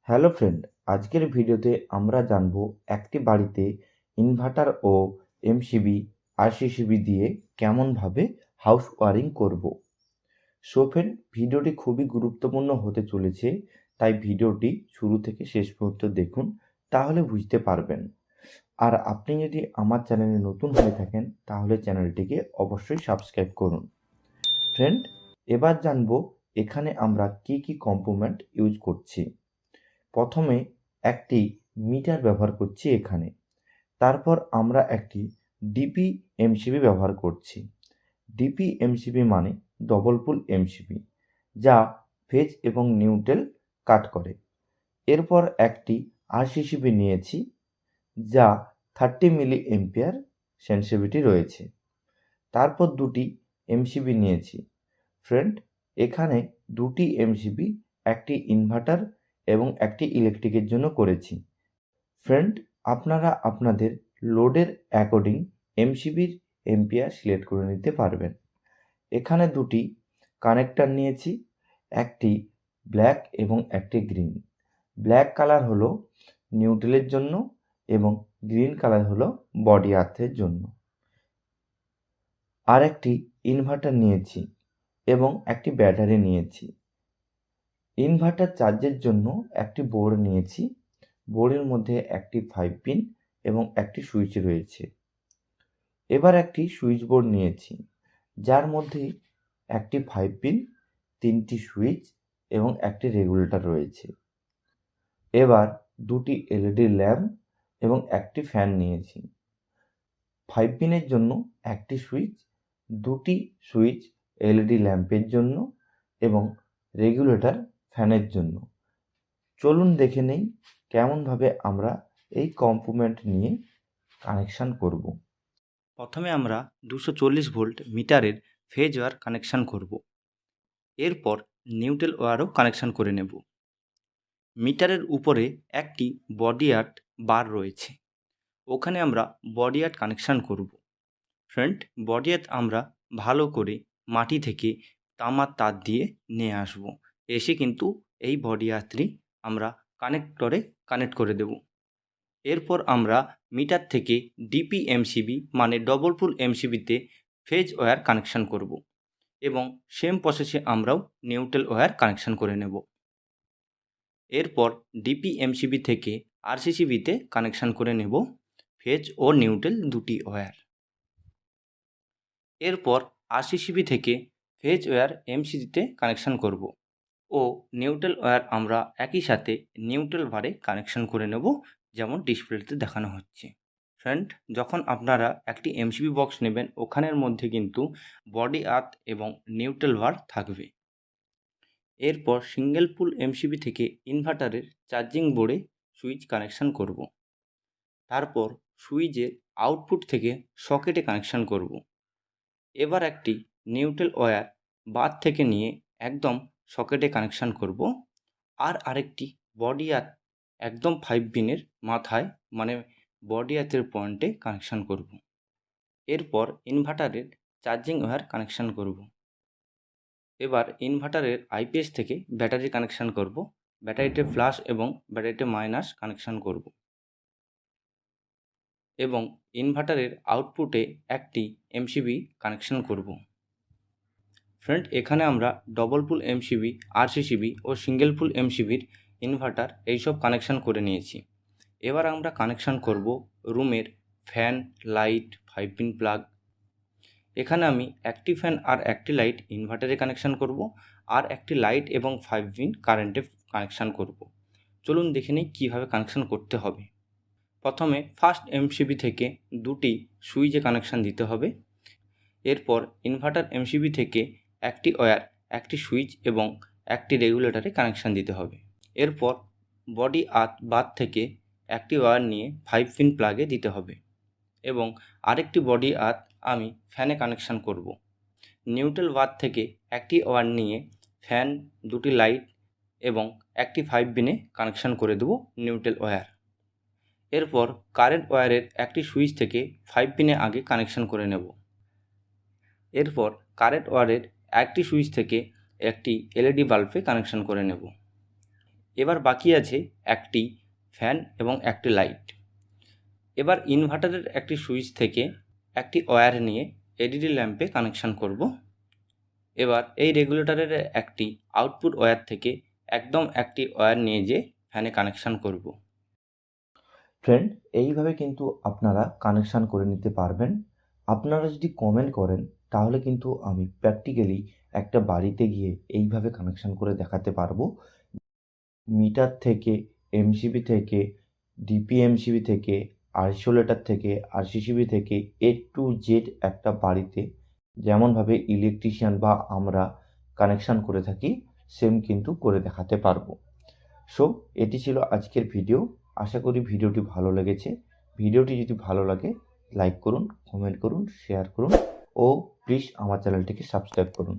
Hello friend, আজকের ভিডিওতে আমরা জানব একটি বাড়িতে ইনভার্টার ও এমসিবি আরসিসিবি দিয়ে কেমনভাবে হাউস ওয়ারিং করব। সো ফ্রেন্ড, ভিডিওটি খুবই গুরুত্বপূর্ণ হতে চলেছে, তাই ভিডিওটি শুরু থেকে শেষ পর্যন্ত দেখুন, তাহলে বুঝতে পারবেন। আর আপনি যদি আমার চ্যানেলে নতুন হয়ে থাকেন তাহলে চ্যানেলটিকে অবশ্যই সাবস্ক্রাইব করুন। ফ্রেন্ড, এবার জানব এখানে আমরা কি কি কম্পোনেন্ট ইউজ করছি। প্রথমে একটি মিটার ব্যবহার করছি এখানে। তারপর আমরা একটি ডিপি এমসিবি ব্যবহার করছি। ডিপি এমসিবি মানে ডবল পুল এমসিবি, যা ফেজ এবং নিউট্রাল কাট করে। এরপর একটি আরসিসিবি নিয়েছি, যা 30 মিলি এম্পিয়ার সেন্সিটিভিটি রয়েছে। তারপর দুটি এমসিবি নিয়েছি। ফ্রেন্ড, এখানে দুটি এমসিবি একটি ইনভার্টার এবং একটি ইলেকট্রিকের জন্য করেছি। ফ্রেন্ড, আপনারা আপনাদের লোডের অ্যাকর্ডিং এমসিবির এম্পিয়ার সিলেক্ট করে নিতে পারবেন। এখানে দুটি কানেক্টর নিয়েছি, একটি ব্ল্যাক এবং একটি গ্রিন। ব্ল্যাক কালার হলো নিউট্রালের জন্য এবং গ্রিন কালার হলো বডি আর্থের জন্য। আর একটি ইনভার্টার নিয়েছি এবং একটি ব্যাটারি নিয়েছি। ইনভার্টার চার্জের জন্য একটি বোর্ড নিয়েছি। বোর্ডের মধ্যে একটি 5 পিন এবং একটি সুইচ রয়েছে। এবার একটি সুইচ বোর্ড নিয়েছি, যার মধ্যে একটি 5 পিন, 3টি সুইচ এবং একটি রেগুলেটর রয়েছে। এবার দুটি এলইডি ল্যাম্প এবং একটি ফ্যান নিয়েছি। 5 পিনের জন্য একটি সুইচ, দুটি সুইচ এলইডি ল্যাম্পের জন্য এবং রেগুলেটর ফ্যানের জন্য। চলুন দেখে নেই কেমনভাবে আমরা এই কম্পোনেন্ট নিয়ে কানেকশান করব। প্রথমে আমরা 240 ভোল্ট মিটারের ফেজ ওয়্যার কানেকশান করব। এরপর নিউট্রাল ওয়্যারও কানেকশান করে নেব। মিটারের উপরে একটি বডি আর্ট বার রয়েছে, ওখানে আমরা বডি আর্ট কানেকশান করব। ফ্রেন্ড, বডি আর্ট আমরা ভালো করে মাটি থেকে তামার তার দিয়ে নিয়ে আসব। এসে কিন্তু এই বডি আর্টটি আমরা কানেক্টরে কানেক্ট করে দেব। এরপর আমরা মিটার থেকে ডিপি এমসিবি মানে ডবল পুল এমসিবিতে ফেজ ওয়্যার কানেকশান করব এবং সেম প্রসেসে আমরাও নিউট্রাল ওয়্যার কানেকশান করে নেব। এরপর ডিপি এমসিবি থেকে আরসিসিবিতে কানেকশান করে নেব ফেজ ও নিউট্রাল দুটি ওয়্যার। এরপর আরসিসিবি থেকে ফেজ ওয়্যার এমসিবিতে কানেকশান করব ও নিউট্রাল ওয়্যার আমরা একই সাথে নিউট্রাল ভারে কানেকশান করে নেব, যেমন ডিসপ্লেতে দেখানো হচ্ছে। ফ্রেন্ড, যখন আপনারা একটি এমসিবি বক্স নেবেন, ওখানের মধ্যে কিন্তু বডি আর্থ এবং নিউট্রাল ভার থাকবে। এরপর সিঙ্গেল পুল এমসিবি থেকে ইনভার্টারের চার্জিং বোর্ডে সুইচ কানেকশান করব। তারপর সুইচের আউটপুট থেকে সকেটে কানেকশান করব। এবার একটি নিউট্রাল ওয়্যার বার থেকে নিয়ে একদম সকেটে কানেকশান করব। আর আরেকটি বডি আর্থ একদম 5 পিনের মাথায় মানে বডি আর্থের পয়েন্টে কানেকশান করব। এরপর ইনভার্টারের চার্জিং ওয়্যার কানেকশান করব। এবার ইনভার্টারের আইপিএস থেকে ব্যাটারি কানেকশান করব। ব্যাটারিতে প্লাস এবং ব্যাটারিতে মাইনাস কানেকশান করব এবং ইনভার্টারের আউটপুটে একটি এমসিবি কানেকশান করব। ফ্রেন্ড, এখানে আমরা ডবল পুল এমসিবি, আরসিসিবি ও সিঙ্গেল পুল এমসিবির ইনভার্টার এইসব কানেকশান করে নিয়েছি। এবার আমরা কানেকশান করব রুমের ফ্যান, লাইট, 5 পিন প্লাগ। এখানে আমি একটি ফ্যান আর একটি লাইট ইনভার্টারে কানেকশান করব আর একটি লাইট এবং 5 পিন কারেন্টে কানেকশান করব। চলুন দেখে নিই কীভাবে কানেকশান করতে হবে। প্রথমে ফার্স্ট এমসিবি থেকে দুটি সুইচে কানেকশান দিতে হবে। এরপর ইনভার্টার এমসিবি থেকে একটি ওয়্যার, একটি সুইচ এবং একটি রেগুলেটরে কানেকশান দিতে হবে। এরপর বডি আর্থ বার থেকে একটি ওয়্যার নিয়ে 5 পিন প্লাগে দিতে হবে এবং আরেকটি বডি আর্থ আমি ফ্যানে কানেকশান করব। নিউট্রাল বার থেকে একটি ওয়্যার নিয়ে ফ্যান, দুটি লাইট এবং একটি 5 পিনে কানেকশান করে দেব নিউট্রাল ওয়্যার। এরপর কারেন্ট ওয়্যারের একটি সুইচ থেকে 5 পিনে আগে কানেকশান করে নেব। এরপর কারেন্ট ওয়্যারের একটি সুইচ থেকে একটি এলইডি বাল্বে কানেকশান করে নেব। এবার বাকি আছে একটি ফ্যান এবং একটি লাইট। এবার ইনভার্টারের একটি সুইচ থেকে একটি ওয়্যার নিয়ে এলইডি ল্যাম্পে কানেকশান করব। এবার এই রেগুলেটরের একটি আউটপুট ওয়্যার থেকে একদম একটি ওয়্যার নিয়ে যেয়ে ফ্যানে কানেকশান করব। ফ্রেন্ড, এইভাবে কিন্তু আপনারা কানেকশান করে নিতে পারবেন। আপনারা যদি কমেন্ট করেন তাহলে কিন্তু আমি প্র্যাকটিক্যালি একটা বাড়িতে গিয়ে এইভাবে কানেকশান করে দেখাতে পারবো। মিটার থেকে, এমসিবি থেকে, ডিপিএমসিবি থেকে, আইসোলেটর থেকে, আরসিসিবি থেকে এ টু জেড একটা বাড়িতে যেমনভাবে ইলেকট্রিশিয়ান বা আমরা কানেকশান করে থাকি সেম কিন্তু করে দেখাতে পারবো। সো এটি ছিল আজকের ভিডিও। আশা করি ভিডিওটি ভালো লেগেছে। ভিডিওটি যদি ভালো লাগে লাইক করুন, কমেন্ট করুন, শেয়ার করুন ও প্লিজ আমার চ্যানেলটিকে সাবস্ক্রাইব করুন।